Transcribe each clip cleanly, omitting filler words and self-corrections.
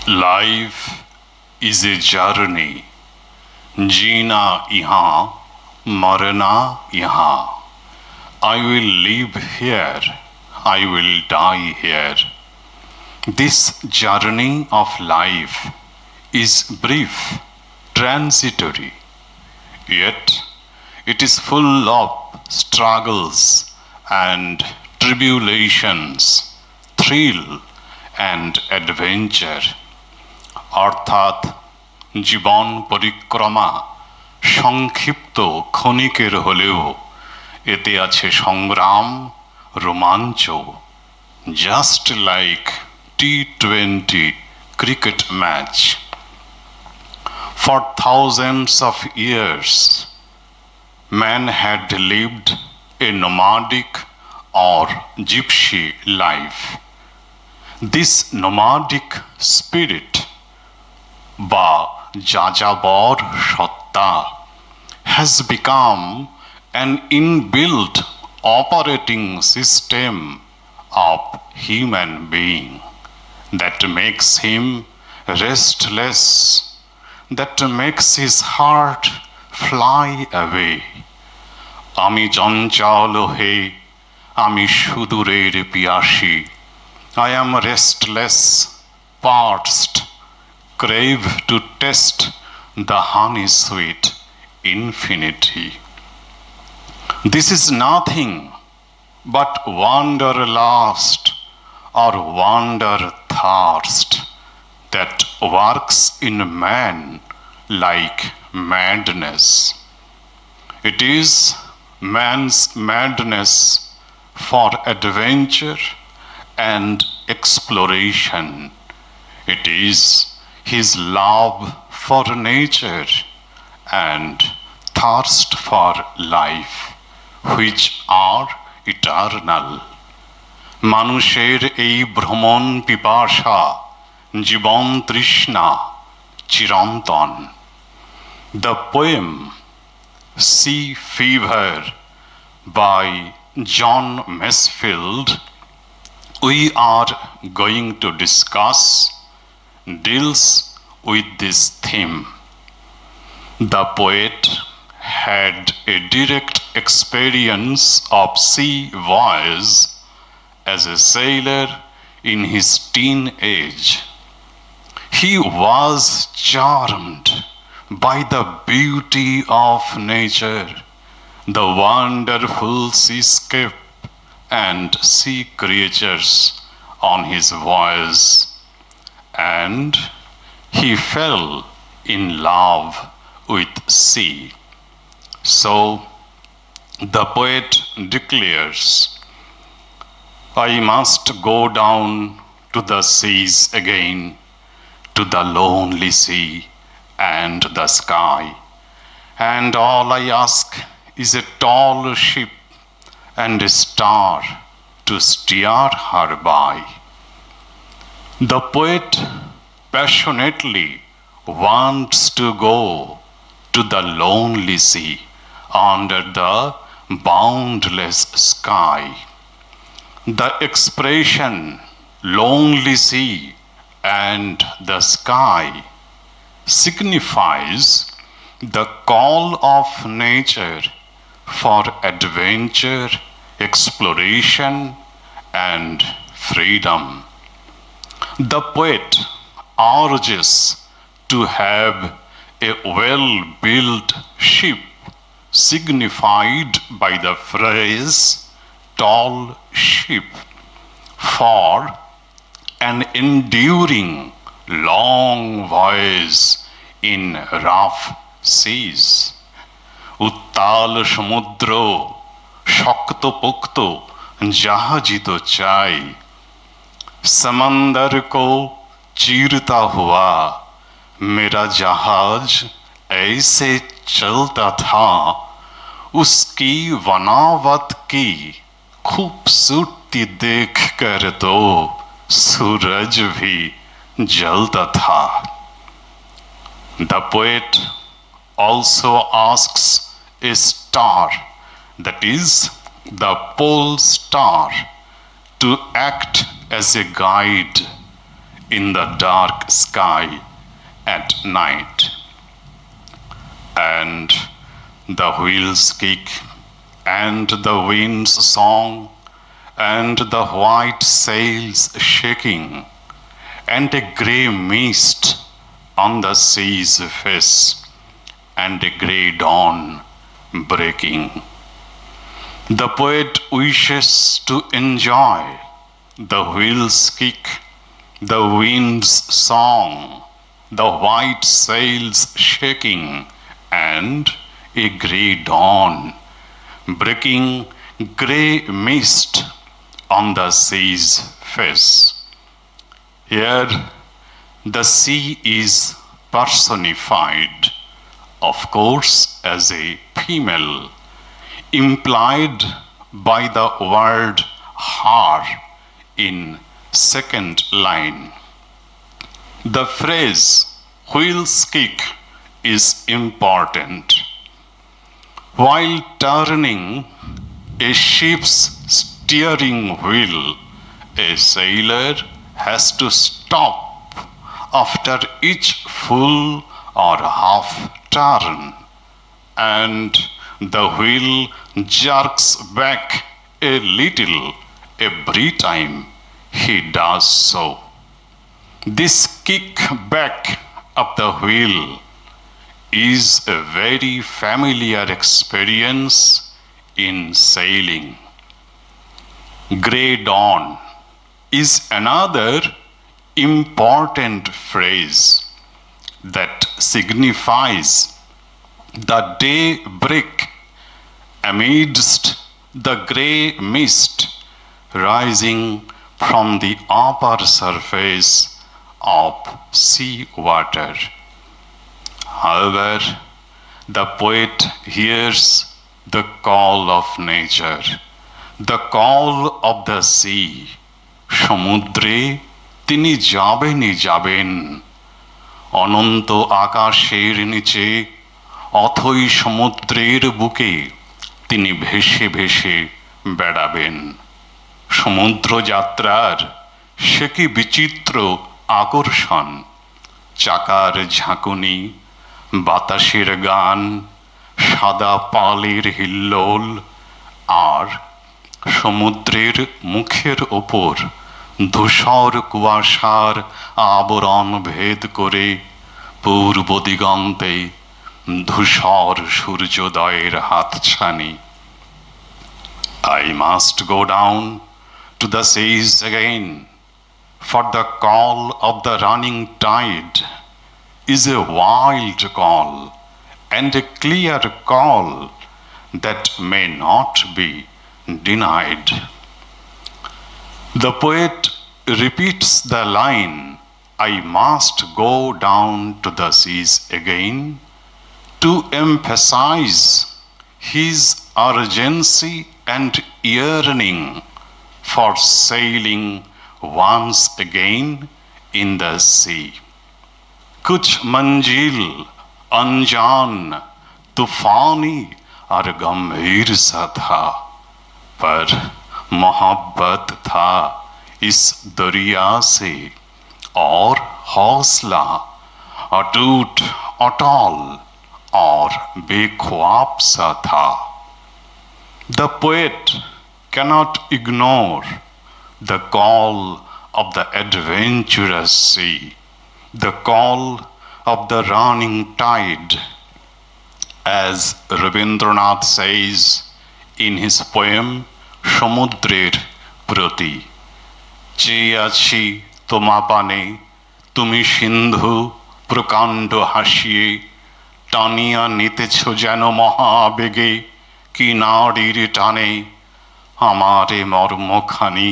Life is a journey. Jeena yahan, marna yahan. I will live here, I will die here. This journey of life is brief, transitory, yet it is full of struggles and tribulations, thrill and adventure. অর্থাৎ জীবন পরিক্রমা সংক্ষিপ্ত ক্ষণিকের হলেও এতে আছে সংগ্রাম, রোমাঞ্চ, just like T20 cricket match. For thousands of years, man had lived a nomadic or gypsy life. This nomadic spirit বা যাযাবর সত্তা has become an inbuilt operating system of human being that makes him restless, that makes his heart fly away. আমি চঞ্চল হে, আমি সুদূরের পিয়াসী. I am restless, parched, crave to taste the honey sweet infinity. This is nothing but wanderlust or wander thirst that works in man like madness. It is man's madness for adventure and exploration. It is his love for nature and thirst for life, which are eternal. মানুষের এই ভ্রমণ পিপাসা, জীবন তৃষ্ণা চিরন্তন. The poem Sea Fever by John Masefield we are going to discuss deals with this theme. The poet had a direct experience of sea voyage as a sailor in his teen age. He was charmed by the beauty of nature, the wonderful seascape and sea creatures on his voyage, and he fell in love with sea. So the poet declares, I must go down to the seas again, to the lonely sea and the sky, and all I ask is a tall ship and a star to steer her by. The poet passionately wants to go to the lonely sea under the boundless sky. The expression lonely sea and the sky signifies the call of nature for adventure, exploration, and freedom. The poet urges to have a well-built ship, signified by the phrase tall ship, for an enduring long voyage in rough seas. উত্তাল সমুদ্র শক্তপোক্ত জাহাজই তো চাই, समंदर को चीरता हुआ मेरा जहाज ऐसे चलता था, उसकी बनावट की खूबसूरती देख कर तो सूरज भी जलता था. The poet also asks a star, that is the pole star, to act as a guide, in the dark sky at night. And the wheels kick, and the wind's song, and the white sails shaking, and a grey mist on the sea's face, and a grey dawn breaking. The poet wishes to enjoy the wheels kick, the wind's song, the white sails shaking, and a grey dawn breaking, grey mist on the sea's face. Here, the sea is personified, of course, as a female, implied by the word her in second line. The phrase wheels kick is important. While turning a ship's steering wheel, a sailor has to stop after each full or half turn, and the wheel jerks back a little every time he does so. This kick back of the wheel is a very familiar experience in sailing. Grey dawn is another important phrase that signifies the daybreak amidst the grey mist rising from the upper surface of sea water. However, the poet hears the call of nature, the call of the sea. সমুদ্রে তিনি যাবেনই যাবেন, অনন্ত আকাশের নিচে অথই সমুদ্রের বুকে তিনি ভেসে ভেসে বেড়াবেন। সমুদ্র যাত্রার সে কি বিচিত্র আকর্ষণ, চাকার ঝাঁকুনি, বাতাসের গান, সাদা পালের হিল্লোল, আর সমুদ্রের মুখের ওপর ধূসর কুয়াশার আবরণ ভেদ করে পূর্ব দিগন্তে ধূসর সূর্যোদয়ের হাতছানি। I must go down to the seas again, for the call of the running tide is a wild call and a clear call that may not be denied. The poet repeats the line, I must go down to the seas again, to emphasize his urgency and yearning for sailing once again in the sea. कुछ मंजिल अनजान तूफानी और गंभीर सा था, पर मोहब्बत था इस दरिया से और हौसला अटूट अटल और बेख्वाब सा था। The poet cannot ignore the call of the adventurous sea, the call of the running tide. As Rabindranath says in his poem সমুদ্রের প্রতি, চেয়ে আছি তোমা পানে, তুমি সিন্ধু প্রকাণ্ড হাসিয়ে, টানিয়া নিতেছ যেন মহাবেগে, কি নাড়ির টানে আমারে মর্মখানি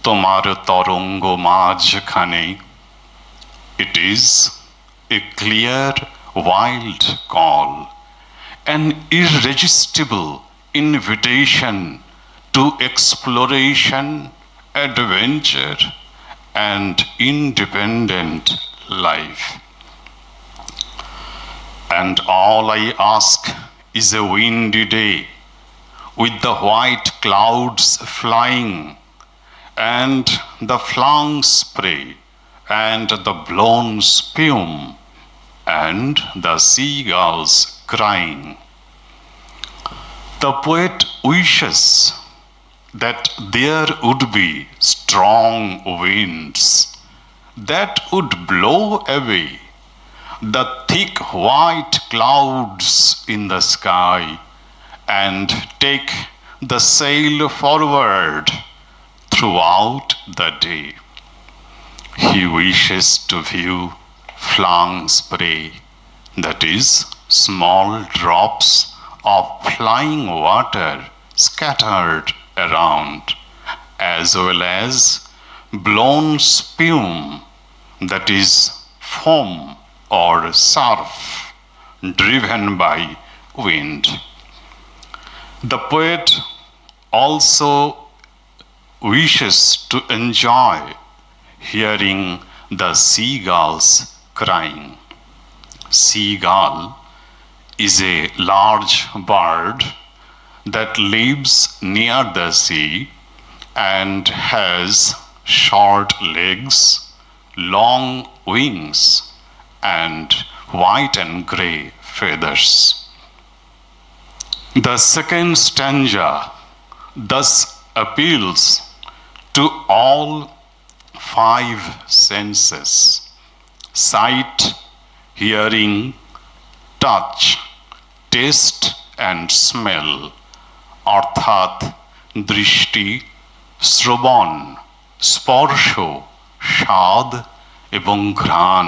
তোমার তরঙ্গ মাঝখানে। It is a clear, wild call, an irresistible invitation to exploration, adventure, and independent life. And all I ask is a windy day, with the white clouds flying, and the flung spray and the blown spume, and the seagulls crying. The poet wishes that there would be strong winds that would blow away the thick white clouds in the sky and take the sail forward throughout the day. He wishes to view flung spray, that is, small drops of flying water scattered around, as well as blown spume, that is, foam or surf driven by wind. The poet also wishes to enjoy hearing the seagulls crying. Seagull is a large bird that lives near the sea and has short legs, long wings, and white and gray feathers. The second stanza thus appeals to all five senses: sight, hearing, touch, taste and smell, অর্থাৎ দৃষ্টি, শ্রবণ, স্পর্শ, স্বাদ এবং ঘ্রাণ।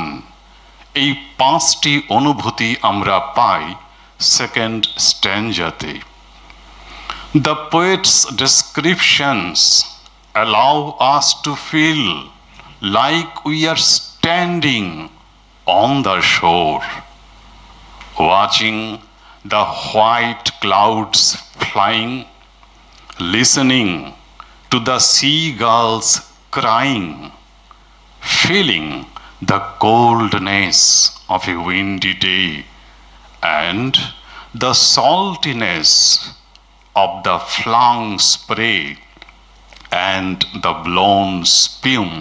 এই পাঁচটি অনুভূতি আমরা পাই second স্ট্যাঞ্জাতে। The poet's descriptions allow us to feel like we are standing on the shore, watching the white clouds flying, listening to the seagulls crying, feeling the coldness of a windy day and the saltiness of the flung spray and the blown spume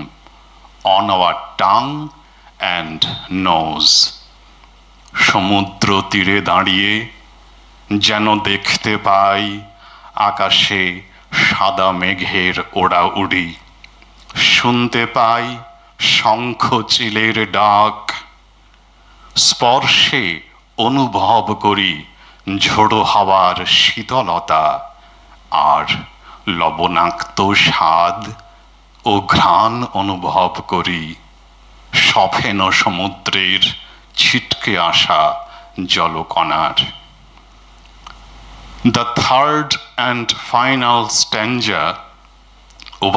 on our tongue and nose. সমুদ্র তীরে দাঁড়িয়ে যেন দেখতে পাই আকাশে সাদা মেঘের ওড়াউড়ি, শুনতে পাই শঙ্খ চিলের ডাক, স্পর্শে অনুভব করি ঝোড়ো হাওয়ার শীতলতা আর লবণাক্ত স্বাদ ও ঘ্রাণ অনুভব করি সফেন সমুদ্রের ছিটকে আসা জলকণার। The third and final stanza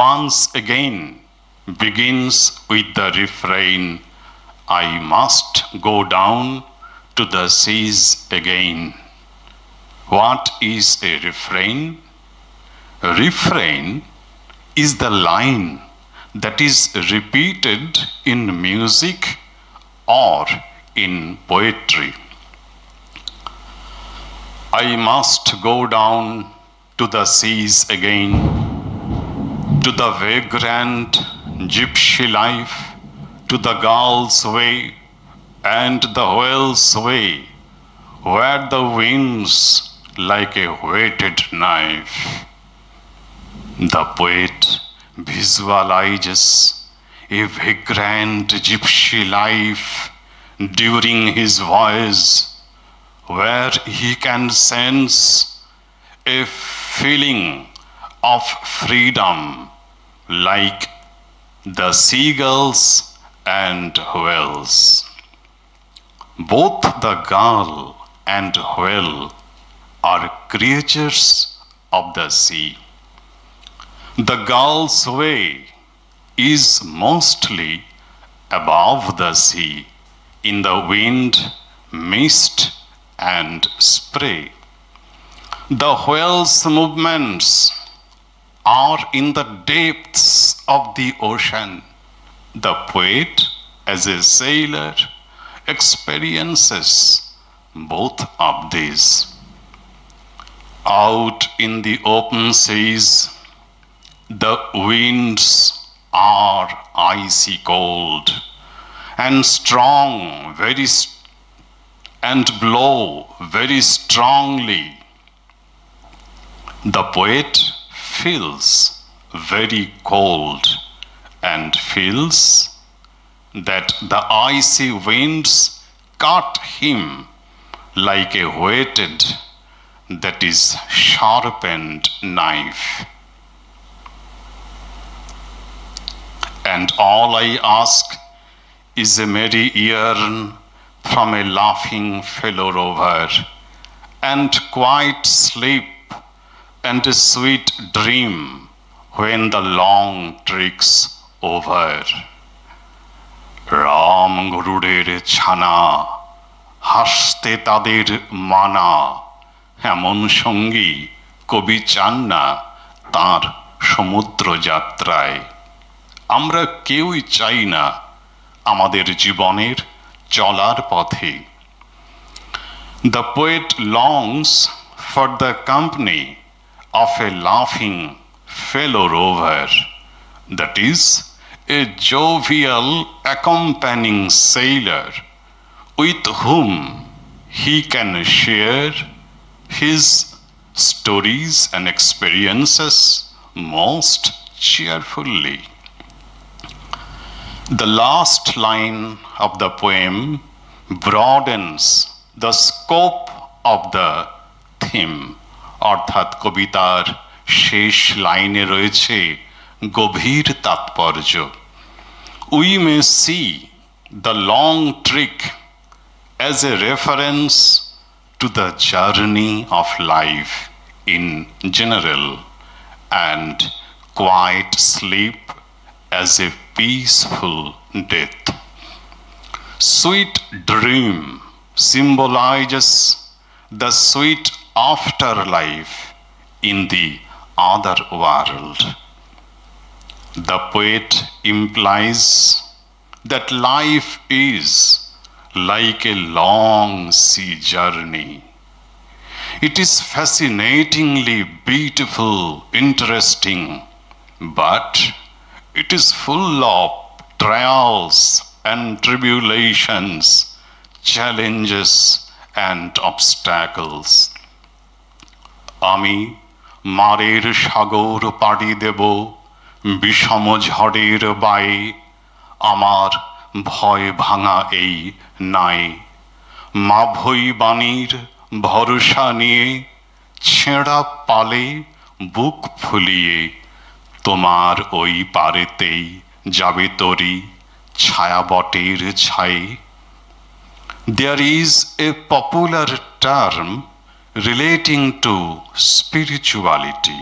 once again begins with the refrain, I must go down to the seas again. What is a refrain? A refrain is the line that is repeated in music or in poetry. I must go down to the seas again, to the vagrant gypsy life, to the gull's way and the whale's way, where the winds like a whetted knife. The poet visualizes a vagrant gypsy life during his voyage, where he can sense a feeling of freedom like the seagulls and whales. Both the gull and whale are creatures of the sea. The gull's way is mostly above the sea, in the wind, mist, and spray. The whale's movements are in the depths of the ocean. The poet, as a sailor, experiences both of these. Out in the open seas, the winds are icy cold, and strong, and blow very strongly. The poet feels very cold and feels that the icy winds cut him like a whetted, that is sharpened knife. And all I ask is a merry yarn from a laughing fellow rover, and quiet sleep and a sweet dream when the long trick's over. Ram গরুড়ের ছানা, হাসতে তাদের মানা, এমন সঙ্গী কবি চান না তাঁর সমুদ্র যাত্রায়। আমরা কেউই চাই না আমাদের জীবনের চলার পথে। The poet longs for the company of a laughing fellow rover, that is, a jovial accompanying sailor with whom he can share his stories and experiences most cheerfully. The last line of the poem broadens the scope of the theme, অর্থাৎ কবিতার শেষ লাইনে রয়েছে গভীর তাৎপর্য। We may see the long trick as a reference to the journey of life in general, and quiet sleep as a peaceful death. Sweet dream symbolizes the sweet afterlife in the other world. The poet implies that life is like a long sea journey. It is fascinatingly beautiful, interesting, but it is full of trials and tribulations, challenges and obstacles. আমি মারের সাগর পাড়ি দেব বিষম ঝড়ের বায়ে, আমার ভয় ভাঙা এই নাই। মাভৈ বাণীর ভরসা নিয়ে ছেঁড়া পালে বুক ফুলিয়ে, তোমার ওই পারেতেই যাবে তরি ছায়াবটের ছায়ে। There is a popular term relating to spirituality,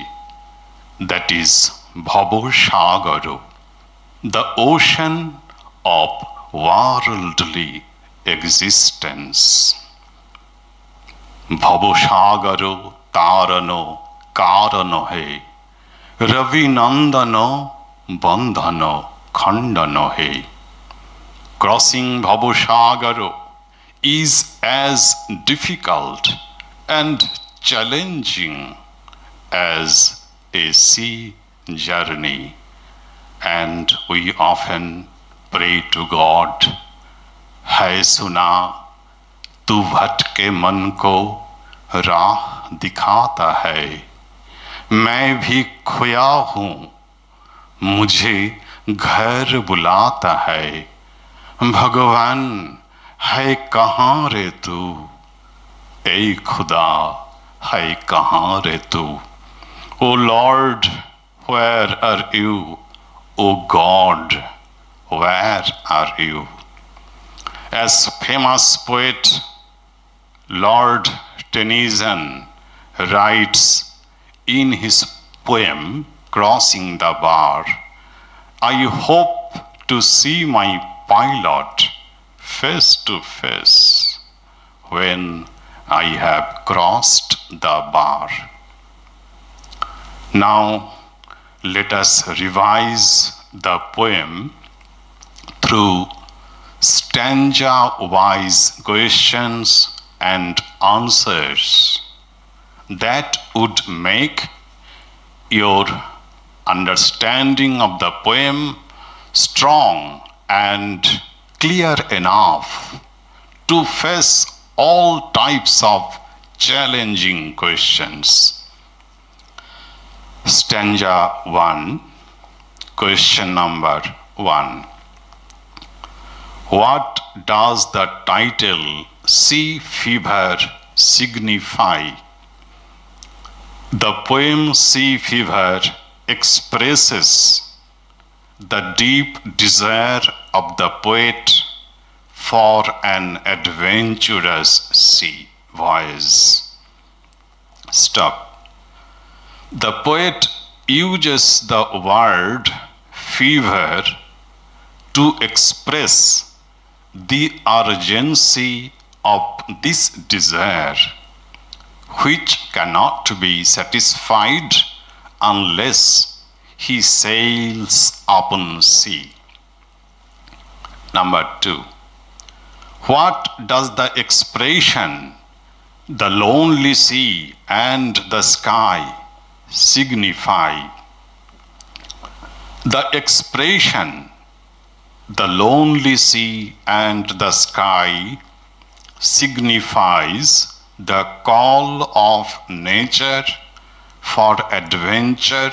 that is Bhavasagara, the ocean of worldly existence. Bhavasagara tarano karano he, Ravi Nandano bandhano khandano he. Crossing Bhavasagara is as difficult and challenging as a sea journey, and we often pray to God, है सुना तू भटके मन को राह दिखाता है, मैं भी खोया हूँ मुझे घर बुलाता है, भगवान है कहाँ रे तू, ऐ खुदा है कहाँ रे तू। O Lord, where are you? O God, where are you? As famous poet Lord Tennyson writes in his poem Crossing the Bar, I hope to see my pilot face to face when I have crossed the bar. Now let us revise the poem through stanza-wise questions and answers that would make your understanding of the poem strong and clear enough to face all types of challenging questions. Stanza 1, question number 1. What does the title Sea Fever signify? The poem Sea Fever expresses the deep desire of the poet for an adventurous sea voyage. Stop. The poet uses the word fever to express the urgency of this desire, which cannot be satisfied unless he sails upon sea. Number 2. What does the expression "the lonely sea and the sky" signify? The expression "the lonely sea and the sky" signifies the call of nature for adventure,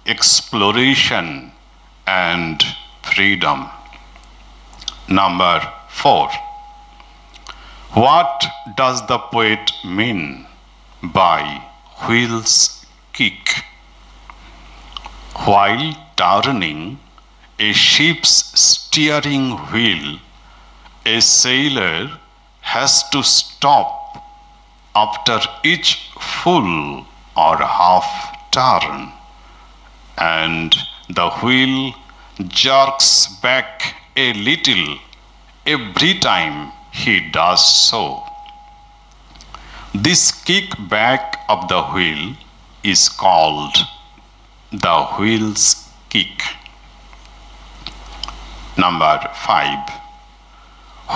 exploration, and freedom. Number 4. What does the poet mean by wheel's kick? While turning a ship's steering wheel, a sailor has to stop after each full or half turn, and the wheel jerks back a little every time he does so. This kickback of the wheel is called the wheel's kick. Number 5.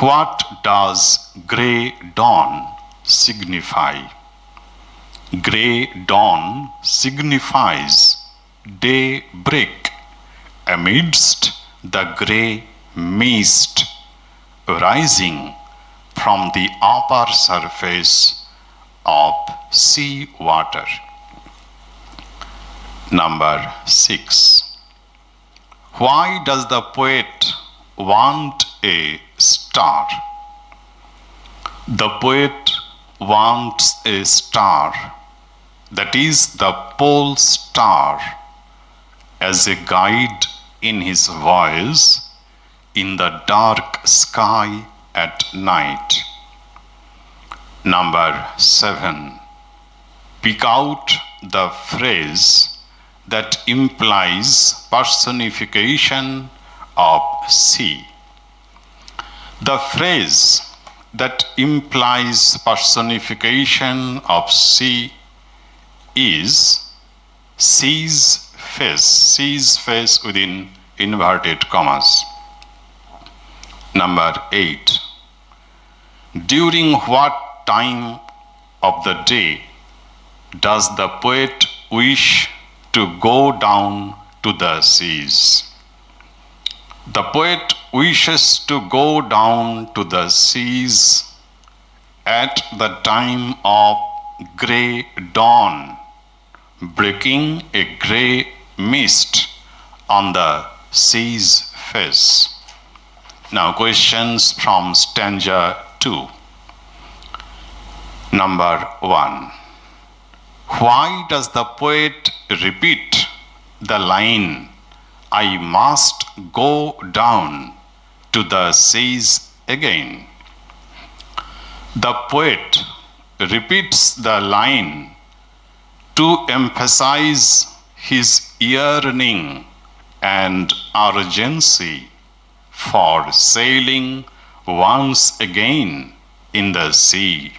What does grey dawn signify? Grey dawn signifies daybreak amidst the grey mist rising from the upper surface of sea water. Number 6. Why does the poet want a star? The poet wants a star, that is the pole star, as a guide in his voyage in the dark sky at night. Number 7. Pick out the phrase that implies personification of sea. The phrase that implies personification of sea is sea's face within inverted commas. Number 8. During what time of the day does the poet wish to go down to the seas? The poet wishes to go down to the seas at the time of grey dawn, breaking a grey mist on the sea's face. Now questions from stanza 2. Number 1. Why does the poet repeat the line, "I must go down to the seas again"? The poet repeats the line to emphasize his yearning and urgency for sailing once again in the sea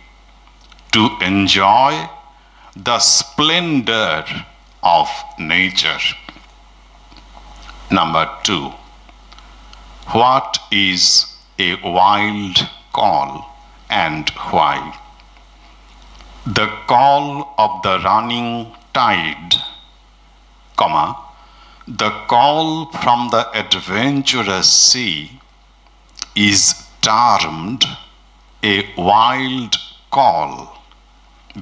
to enjoy the splendor of nature. Number 2. What is a wild call and why? The call of the running tide, The call from the adventurous sea is termed a wild call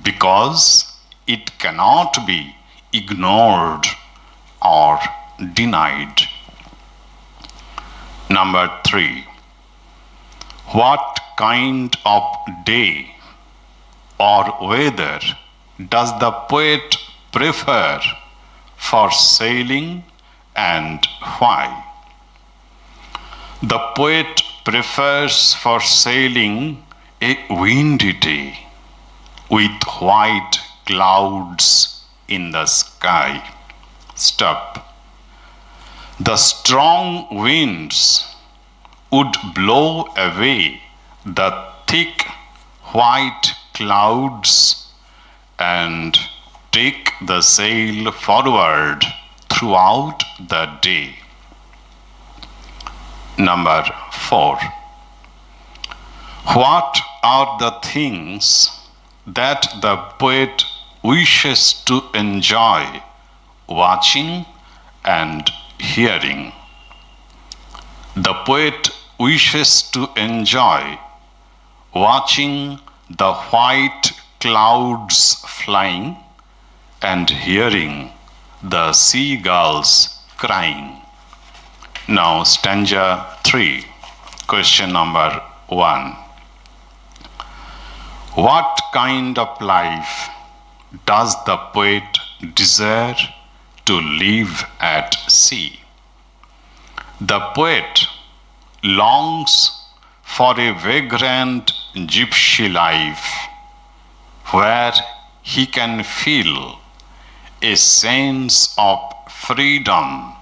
because it cannot be ignored or denied. Number 3. What kind of day or weather does the poet prefer for sailing and why? The poet prefers for sailing a windy day with white clouds in the sky. Stop. The strong winds would blow away the thick white clouds and take the sail forward throughout the day. Number 4. What are the things that the poet wishes to enjoy watching and hearing? The poet wishes to enjoy watching the white clouds flying and hearing the seagulls crying. Now, stanza 3, question number 1. What kind of life does the poet desire to live at sea? The poet longs for a vagrant gypsy life where he can feel a sense of freedom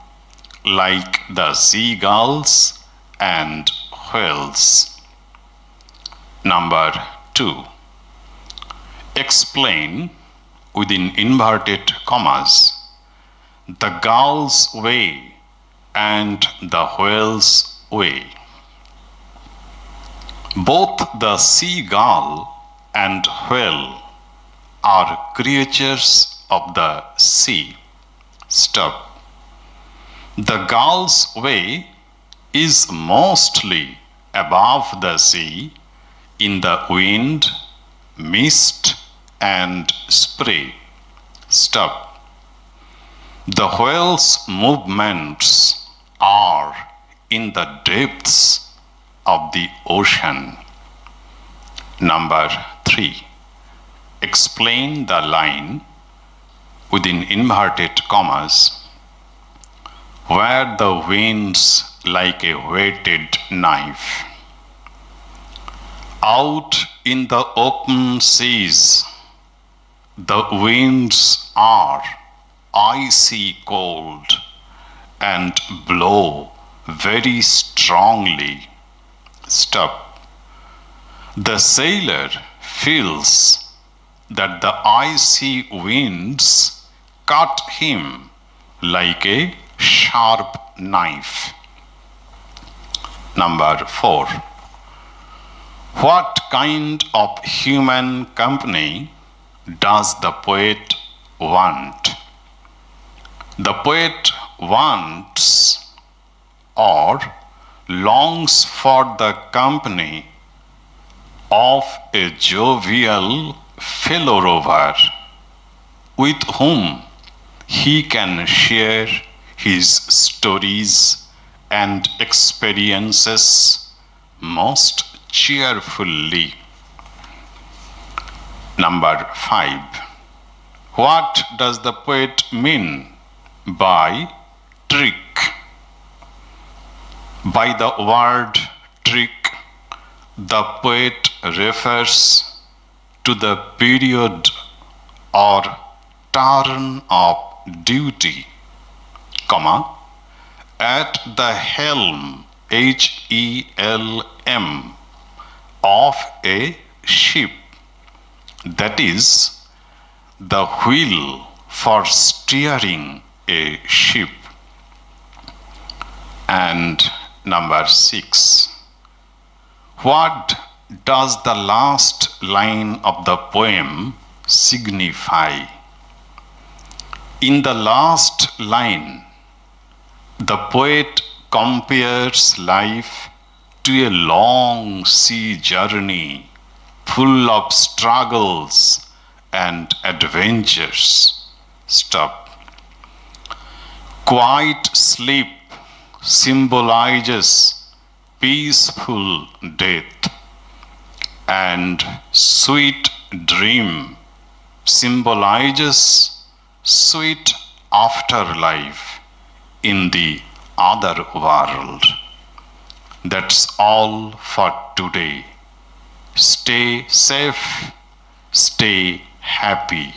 like the seagulls and whales. Number 2. Explain within inverted commas the gull's way and the whale's way. Both the seagull and whale are creatures of the sea. Stop. The gull's way is mostly above the sea in the wind, mist, and spray. Stop. The whale's movements are in the depths of the ocean. Number 3. Explain the line within inverted commas where the wind's like a whetted knife. Out in the open seas, the winds are icy cold and blow very strongly. Stop. The sailor feels that the icy winds cut him like a sharp knife. Number 4. What kind of human company does the poet want? The poet wants or longs for the company of a jovial fellow rover with whom he can share his stories and experiences most cheerfully. Number 5. What does the poet mean by trick? By the word trick, the poet refers to the period or turn of duty, at the helm, HELM, of a ship, that is, the wheel for steering a ship. And number 6. What does the last line of the poem signify? In the last line, The poet compares life to a long sea journey full of struggles and adventures. Stop. Quiet sleep symbolizes peaceful death, and sweet dream symbolizes sweet afterlife in the other world. That's all for today. Stay safe, stay happy.